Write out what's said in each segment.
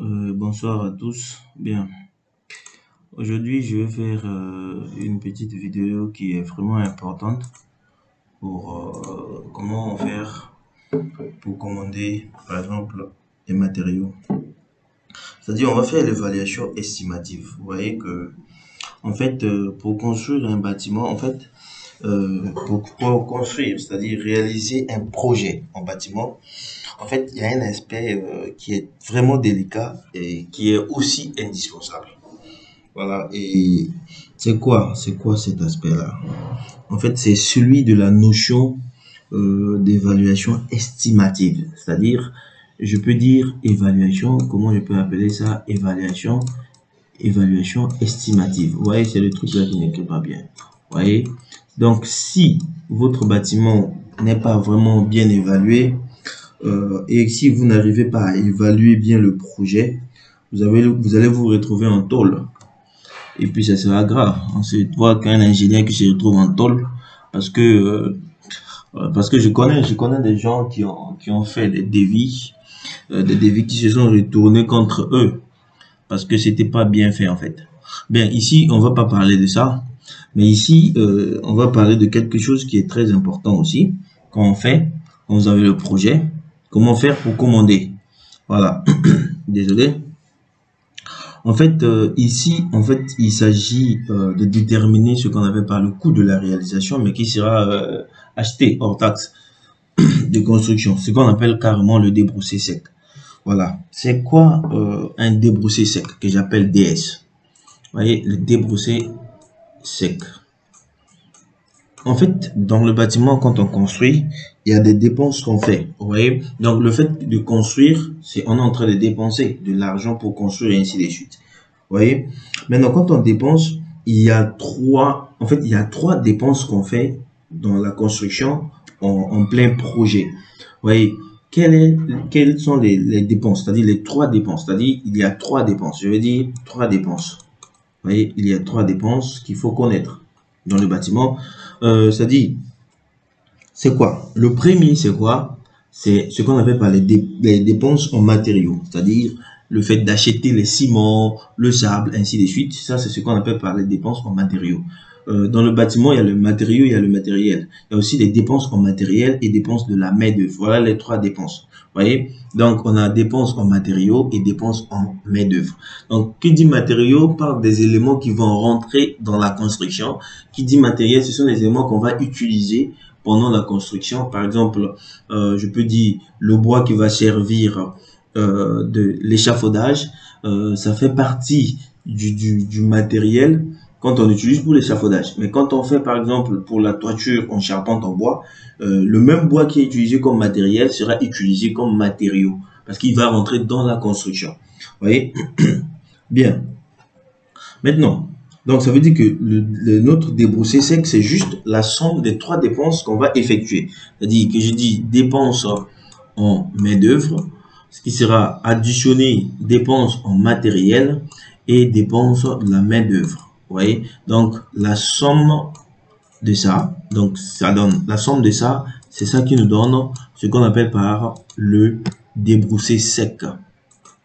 Bonsoir à tous. Bien, aujourd'hui je vais faire une petite vidéo qui est vraiment importante pour comment faire pour commander par exemple des matériaux. C'est-à-dire on va faire l'évaluation estimative. Vous voyez que en fait pour construire un bâtiment, pour construire, c'est-à-dire réaliser un projet en bâtiment, en fait il y a un aspect qui est vraiment délicat et qui est aussi indispensable. Voilà, et c'est quoi cet aspect-là? En fait, c'est celui de la notion d'évaluation estimative. C'est-à-dire, je peux dire évaluation, comment je peux appeler ça? Évaluation estimative. Vous voyez, c'est le truc là qui n'écrit pas bien. Vous voyez? Donc, si votre bâtiment n'est pas vraiment bien évalué, et si vous n'arrivez pas à évaluer bien le projet, vous allez vous retrouver en tôle. Et puis ça sera grave. On se voit qu'un ingénieur qui se retrouve en tôle parce que je connais des gens qui ont fait des devis qui se sont retournés contre eux parce que c'était pas bien fait en fait. Bien, ici on va pas parler de ça, mais ici on va parler de quelque chose qui est très important aussi. Quand vous avez le projet, comment faire pour commander. Voilà. Désolé. Ici, il s'agit de déterminer ce qu'on appelle par le coût de la réalisation, mais qui sera acheté hors taxe de construction, ce qu'on appelle carrément le débroussail sec. Voilà. C'est quoi un débroussail sec que j'appelle DS? Vous voyez, le débroussail sec. En fait, dans le bâtiment, quand on construit, il y a des dépenses qu'on fait. Vous voyez? Donc, le fait de construire, on est en train de dépenser de l'argent pour construire et ainsi de suite. Vous voyez? Maintenant, quand on dépense, il y a trois dépenses qu'on fait dans la construction en plein projet. Vous voyez? Quelles sont les dépenses? C'est-à-dire les trois dépenses. C'est-à-dire, il y a trois dépenses. Je vais dire trois dépenses. Vous voyez? Il y a trois dépenses qu'il faut connaître dans le bâtiment. C'est-à-dire, c'est quoi? Le premier, c'est quoi? C'est ce qu'on appelle par les dépenses en matériaux. C'est-à-dire, le fait d'acheter les ciments, le sable, ainsi de suite. Ça, c'est ce qu'on appelle par les dépenses en matériaux. Dans le bâtiment, il y a le matériau, il y a le matériel. Il y a aussi des dépenses en matériel et dépenses de la main-d'œuvre. Voilà les trois dépenses. Vous voyez? Donc, on a dépenses en matériaux et dépenses en main-d'œuvre. Donc, qui dit matériaux parle des éléments qui vont rentrer dans la construction. Qui dit matériel, ce sont les éléments qu'on va utiliser pendant la construction. Par exemple, je peux dire le bois qui va servir de l'échafaudage, ça fait partie du matériel quand on utilise pour l'échafaudage. Mais quand on fait par exemple pour la toiture en charpente en bois, le même bois qui est utilisé comme matériel sera utilisé comme matériau parce qu'il va rentrer dans la construction. Vous voyez? Bien. Maintenant, donc ça veut dire que notre débroussail sec, c'est juste la somme des trois dépenses qu'on va effectuer. C'est-à-dire que je dis dépenses en main-d'œuvre, ce qui sera additionné dépenses en matériel et dépenses de la main-d'œuvre. Vous voyez? Donc, la somme de ça, donc ça donne la somme de ça, c'est ça qui nous donne ce qu'on appelle par le débroussail sec.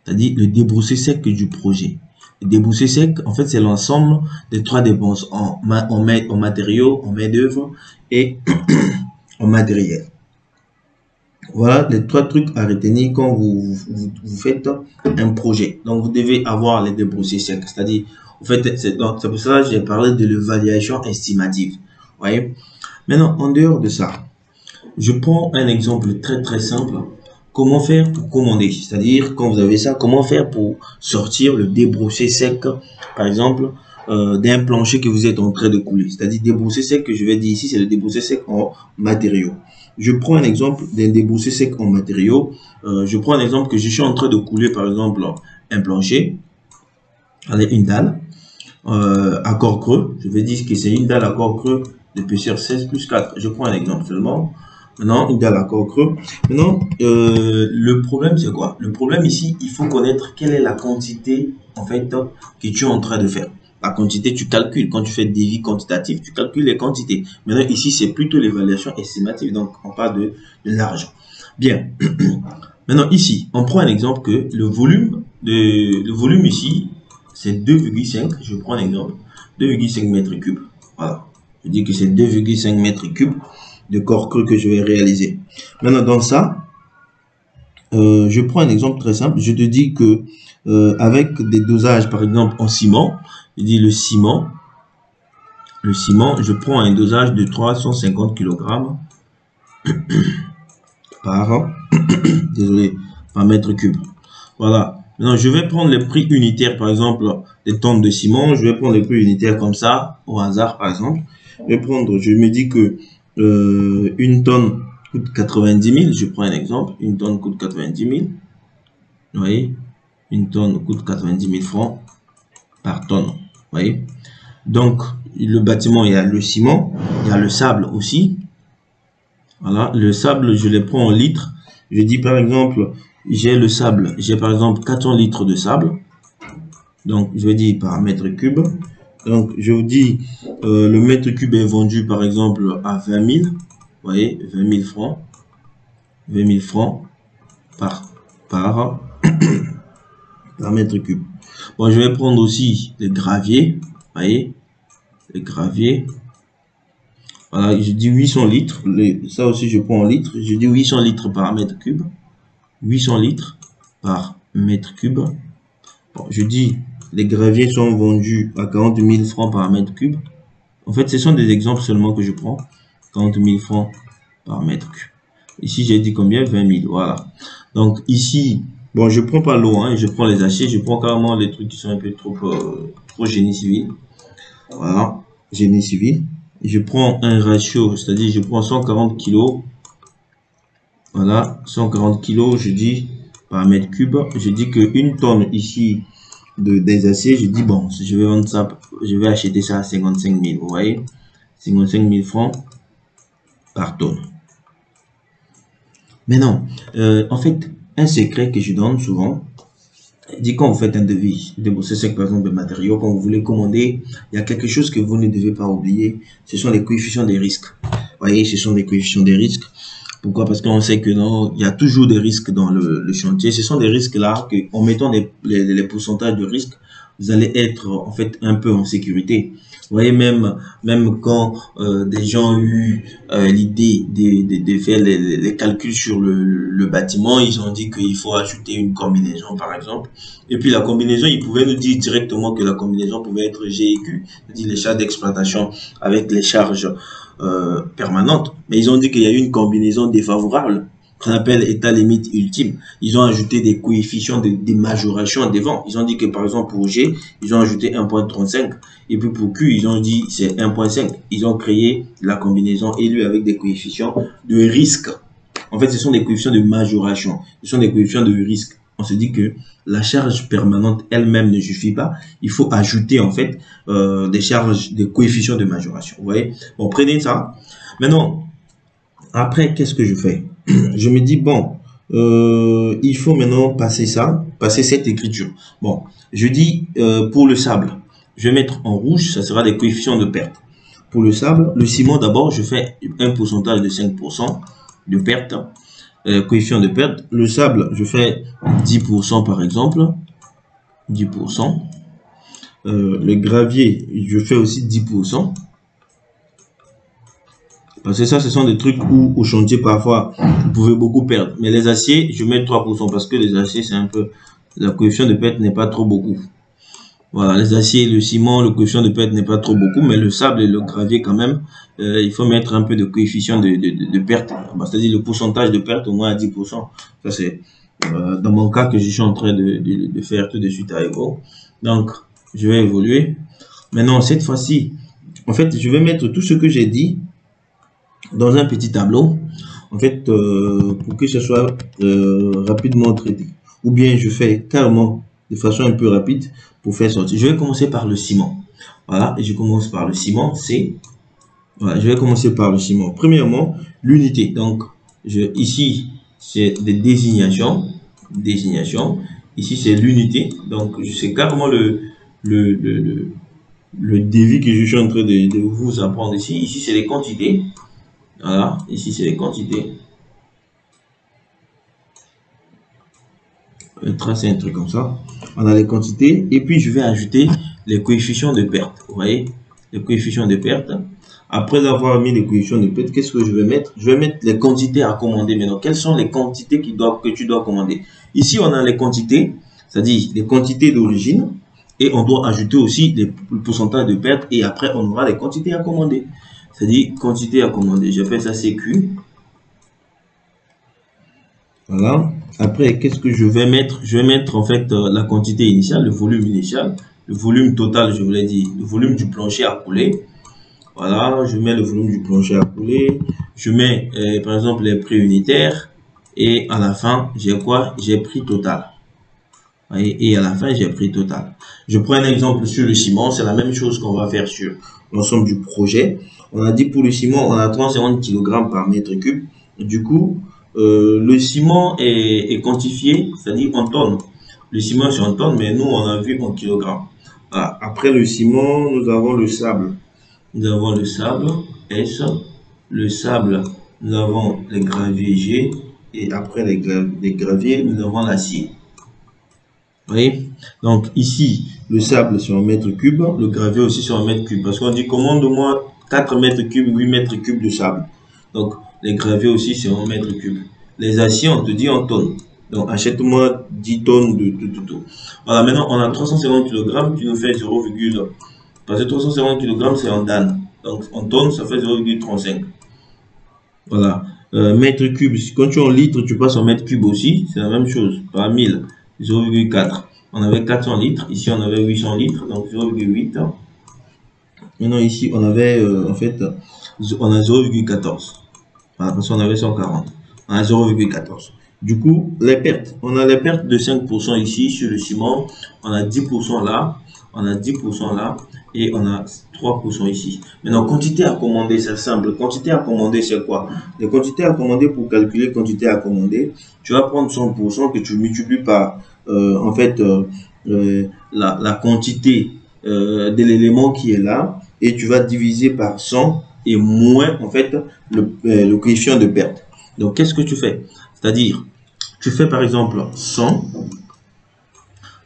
C'est-à-dire le débroussail sec du projet. Le débroussail sec, en fait, c'est l'ensemble des trois dépenses en matériaux, en main-d'œuvre et en matériel. Voilà les trois trucs à retenir quand vous faites un projet. Donc, vous devez avoir les débroussails secs. C'est-à-dire, en fait, c'est pour ça que j'ai parlé de l'évaluation estimative. Vous voyez? Maintenant, en dehors de ça, je prends un exemple très très simple. Comment faire pour commander? C'est-à-dire, quand vous avez ça, comment faire pour sortir le débroussail sec, par exemple, d'un plancher que vous êtes en train de couler. C'est-à-dire, débroussail sec que je vais dire ici, c'est le débroussail sec en matériaux. Je prends un exemple d'un débroussail sec en matériaux. Je prends un exemple que je suis en train de couler, par exemple, un plancher avec une dalle à corps creux. Je vais dire que c'est une dalle à corps creux d'épaisseur 16 plus 4. Je prends un exemple seulement. Maintenant, une dalle à corps creux. Maintenant, le problème, c'est quoi? Le problème ici, il faut connaître quelle est la quantité, en fait, que tu es en train de faire. La quantité, tu calcules. Quand tu fais des devis quantitatifs, tu calcules les quantités. Maintenant, ici, c'est plutôt l'évaluation estimative. Donc, on parle de l'argent. Bien. Maintenant, ici, on prend un exemple que le volume le volume ici, c'est 2,5. Je prends un exemple. 2,5 mètres cubes. Voilà. Je dis que c'est 2,5 mètres cubes de corps creux que je vais réaliser. Maintenant, dans ça, je prends un exemple très simple. Je te dis que avec des dosages, par exemple, en ciment, je dis le ciment, je prends un dosage de 350 kg par, désolé, par mètre cube. Voilà. Maintenant, je vais prendre les prix unitaires, par exemple, des tonnes de ciment. Je vais prendre les prix unitaires comme ça, au hasard, par exemple. Je me dis que une tonne coûte 90 000. Je prends un exemple. Une tonne coûte 90 000. Vous voyez? Une tonne coûte 90 000 francs par tonne. Vous voyez? Donc, le bâtiment, il y a le ciment, il y a le sable aussi. Voilà, le sable, je le prends en litres. Je dis par exemple, j'ai le sable, j'ai par exemple 400 litres de sable. Donc, je vais dire par mètre cube. Donc, je vous dis, le mètre cube est vendu par exemple à 20 000. Vous voyez, 20 000 francs. 20 000 francs par mètre cube. Bon, je vais prendre aussi les graviers. Vous voyez, les graviers. Voilà, je dis 800 litres. Ça aussi, je prends en litres. Je dis 800 litres par mètre cube. 800 litres par mètre cube. Bon, je dis, les graviers sont vendus à 40 000 francs par mètre cube. En fait, ce sont des exemples seulement que je prends. 40 000 francs par mètre cube. Ici, j'ai dit combien? 20 000. Voilà. Donc, ici, bon, je prends pas l'eau, hein, je prends les aciers. Je prends carrément les trucs qui sont un peu trop génie civil. Voilà. Génie civil. Je prends un ratio, c'est-à-dire je prends 140 kg. Voilà, 140 kg, je dis par mètre cube. Je dis que une tonne ici des aciers, je dis bon, je vais vendre ça, je vais acheter ça à 55 000. Vous voyez, 55 000 francs par tonne. Maintenant, en fait, un secret que je donne souvent, dit quand vous faites un devis, déboursez 5 par exemple de matériaux, quand vous voulez commander, il y a quelque chose que vous ne devez pas oublier, ce sont les coefficients des risques. Vous voyez, ce sont des coefficients des risques. Pourquoi? Parce qu'on sait que non, il y a toujours des risques dans le chantier. Ce sont des risques là que, en mettant les pourcentages de risque, vous allez être en fait un peu en sécurité. Vous voyez, même quand des gens ont eu l'idée de faire les calculs sur le bâtiment, ils ont dit qu'il faut ajouter une combinaison par exemple. Et puis la combinaison, ils pouvaient nous dire directement que la combinaison pouvait être GEQ, c'est-à-dire les charges d'exploitation avec les charges permanente, mais ils ont dit qu'il y a eu une combinaison défavorable qu'on appelle état limite ultime. Ils ont ajouté des coefficients de majoration devant. Ils ont dit que par exemple pour G, ils ont ajouté 1,35 et puis pour Q, ils ont dit c'est 1,5. Ils ont créé la combinaison élue avec des coefficients de risque. En fait, ce sont des coefficients de majoration. Ce sont des coefficients de risque. On se dit que la charge permanente elle-même ne suffit pas. Il faut ajouter en fait des charges, des coefficients de majoration. Vous voyez? Bon, prenez ça. Maintenant, après, qu'est-ce que je fais? Je me dis, bon, il faut maintenant passer cette écriture. Bon, je dis pour le sable, je vais mettre en rouge, ça sera des coefficients de perte. Pour le sable, le ciment d'abord, je fais un pourcentage de 5% de perte. Coefficient de perte. Le sable, je fais 10% par exemple. 10%. Le gravier, je fais aussi 10%. Parce que ça, ce sont des trucs où au chantier, parfois, vous pouvez beaucoup perdre. Mais les aciers, je mets 3% parce que les aciers, c'est un peu... La coefficient de perte n'est pas trop beaucoup. Voilà, les aciers, le ciment, le coefficient de perte n'est pas trop beaucoup, mais le sable et le gravier quand même, il faut mettre un peu de coefficient de perte, c'est-à-dire le pourcentage de perte au moins à 10%. Ça c'est dans mon cas que je suis en train de faire tout de suite avec vous. Donc, je vais évoluer. Maintenant, cette fois-ci, en fait, je vais mettre tout ce que j'ai dit dans un petit tableau, en fait, pour que ce soit rapidement traité. Ou bien je fais carrément de façon un peu rapide pour faire sortir. Je vais commencer par le ciment. Voilà, et je commence par le ciment. Voilà, je vais commencer par le ciment. Premièrement, l'unité. Donc, ici, c'est des désignations. Ici, c'est l'unité. Donc, je sais carrément le devis que je suis en train de vous apprendre ici. Ici, c'est les quantités. Voilà, ici, c'est les quantités. Je vais tracer un truc comme ça. On a les quantités et puis je vais ajouter les coefficients de perte. Vous voyez, les coefficients de perte. Après avoir mis les coefficients de perte, qu'est-ce que je vais mettre? Je vais mettre les quantités à commander maintenant. Quelles sont les quantités que tu dois commander? Ici, on a les quantités, c'est-à-dire les quantités d'origine. Et on doit ajouter aussi le pourcentage de perte. Et après, on aura les quantités à commander. C'est-à-dire quantité à commander. J'appelle ça CQ. Voilà. Après, qu'est-ce que je vais mettre? Je vais mettre en fait la quantité initiale, le volume initial, le volume total, je vous l'ai dit, le volume du plancher à couler. Voilà, je mets le volume du plancher à couler. Je mets par exemple les prix unitaires. Et à la fin, j'ai quoi? J'ai prix total. Et à la fin, j'ai prix total. Je prends un exemple sur le ciment. C'est la même chose qu'on va faire sur l'ensemble du projet. On a dit pour le ciment, on a 350 kg par mètre cube. Du coup, le ciment est quantifié, c'est-à-dire en tonnes. Le ciment, c'est en tonnes, mais nous, on a vu en kilogrammes. Voilà. Après le ciment, nous avons le sable. Nous avons le sable, S. Le sable, nous avons les graviers G. Et après les graviers, nous avons l'acier. Vous voyez? Donc ici, le sable sur un mètre cube, le gravier aussi sur un mètre cube. Parce qu'on dit commande-moi 4 mètres cubes, 8 mètres cubes de sable. Donc les graviers aussi sur un mètre cube. Les aciers, on te dit en tonnes. Donc achète-moi 10 tonnes de tout. Voilà, maintenant on a 350 kg qui nous fait 0, parce que 350 kg c'est en dan. Donc en tonnes, ça fait 0,35. Voilà. Mètre cube, quand tu es en litres, tu passes en mètre cube aussi. C'est la même chose. Par 1000. 0,4. On avait 400 litres. Ici, on avait 800 litres. Donc 0,8. Maintenant, ici, on avait, en fait, on a 0,14. Voilà, parce qu'on avait 140. On a 0,14. Du coup, les pertes. On a les pertes de 5% ici sur le ciment. On a 10% là. On a 10% là. Et on a 3% ici. Maintenant, quantité à commander, c'est simple. Quantité à commander, c'est quoi? Les quantités à commander, pour calculer quantité à commander, tu vas prendre 100% que tu multiplies par, en fait, la quantité de l'élément qui est là. Et tu vas diviser par 100 et moins, en fait, le coefficient de perte. Donc, qu'est-ce que tu fais? C'est-à-dire, tu fais par exemple 100.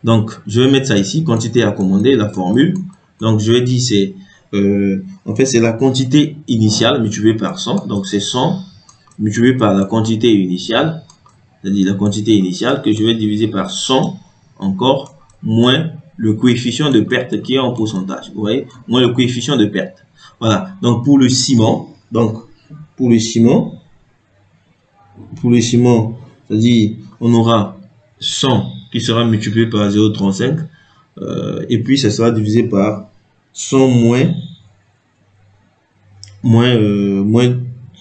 Donc, je vais mettre ça ici, quantité à commander, la formule. Donc, je vais dire, c'est, en fait, c'est la quantité initiale multipliée par 100. Donc, c'est 100 multiplié par la quantité initiale, c'est-à-dire la quantité initiale que je vais diviser par 100 encore, moins le coefficient de perte qui est en pourcentage. Vous voyez, moins le coefficient de perte. Voilà. Donc, pour le ciment, c'est-à-dire, on aura 100 qui sera multiplié par 0,35 et puis ça sera divisé par 100 moins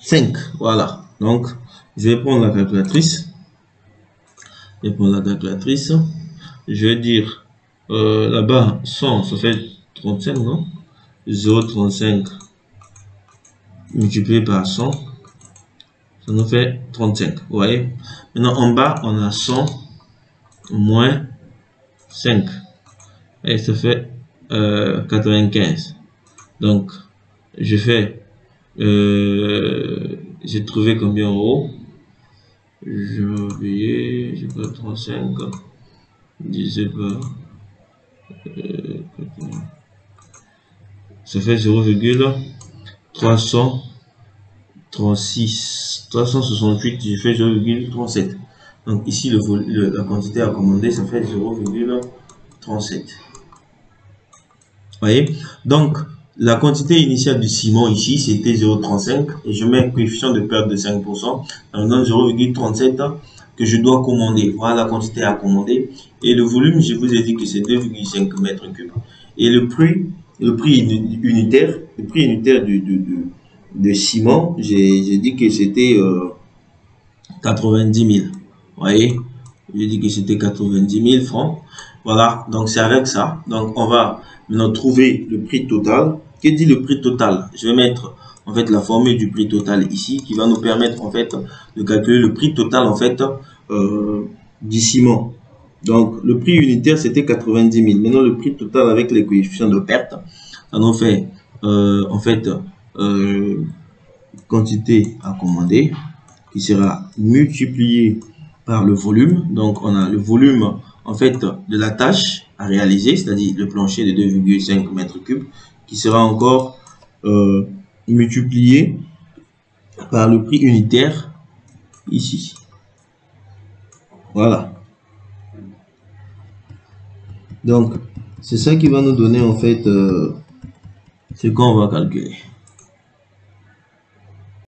5. Voilà. Donc, je vais prendre la calculatrice. Je vais dire là-bas 100, ça fait 35, non? 0,35 multiplié par 100, ça nous fait 35. Vous voyez? Maintenant, en bas, on a 100 moins 5. Et ça fait 95. Donc, je fais, j'ai trouvé combien en haut? Je vais oublier, j'ai pas 35. Divisé par, ça fait 0,368, j'ai fait 0,37. Donc ici, la quantité à commander, ça fait 0,37. Voyez? Donc, la quantité initiale du ciment ici, c'était 0,35 et je mets un coefficient de perte de 5%. Ça me donne 0,37 que je dois commander. Voilà la quantité à commander. Et le volume, je vous ai dit que c'est 2,5 mètres cubes. Et le prix unitaire de ciment, j'ai dit que c'était 90 000. Vous voyez? J'ai dit que c'était 90 000 francs. Voilà, donc c'est avec ça. Donc on va maintenant trouver le prix total. Que dit le prix total? Je vais mettre en fait la formule du prix total ici qui va nous permettre en fait de calculer le prix total en fait du ciment. Donc le prix unitaire c'était 90 000. Maintenant le prix total avec les coefficients de perte, ça nous fait en fait quantité à commander qui sera multipliée par le volume. Donc on a le volume en fait de la tâche à réaliser, c'est-à-dire le plancher de 2,5 mètres cubes, qui sera encore multiplié par le prix unitaire ici. Voilà. Donc, c'est ça qui va nous donner en fait ce qu'on va calculer.